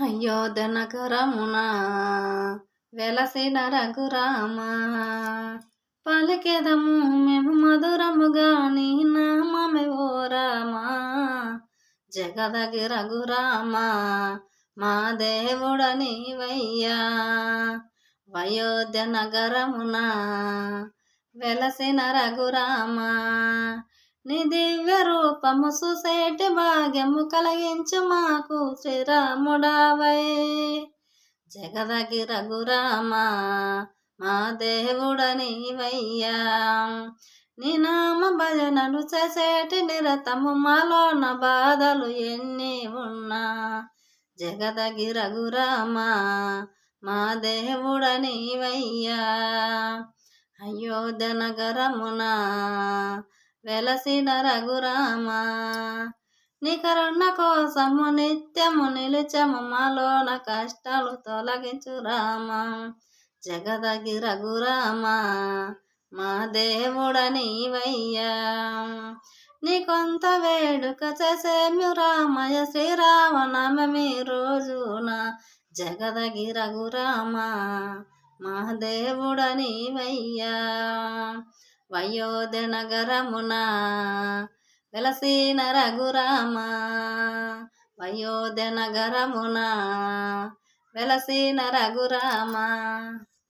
అయోధ్యనగరమున వెలసిన రఘురామ పలికెదము మేము మధురముగా నీ నామమే ఓ రామ. జగదగి రఘురామ మా దేవుడ నీవయ్యా. అయోధ్య నగరమున వెలసిన రఘురామ నీ దివ్య రూపము సుసేటి భాగ్యము కలిగించు మాకు శ్రీరాముడావై. జగదగి రఘురామ మా దేవుడ నీవయ్యా. నీ నామ భజనలు చేసేటి నిరతము మాలోన బాధలు ఎన్ని ఉన్నా. జగదగి రఘురామ మా దేవుడ నీవయ్యా. అయోధ్య నగరమున వెలసిన రఘురామ నీ కరుణ కోసము నిత్యము నిలిచము మాలోన కష్టాలు తొలగించు రామ. జగదగి రఘురామ మా దేవుడ నీవయ్యా. నీ కొంత వేడుక చేసేము రామయ శ్రీరామనామమి రోజున. జగదగి రఘురామ మా దేవుడ నీవయ్యా. అయోధ్య నగరమున వెలసిన రఘురామ అయోధ్య నగరమున వెలసిన రఘురామ.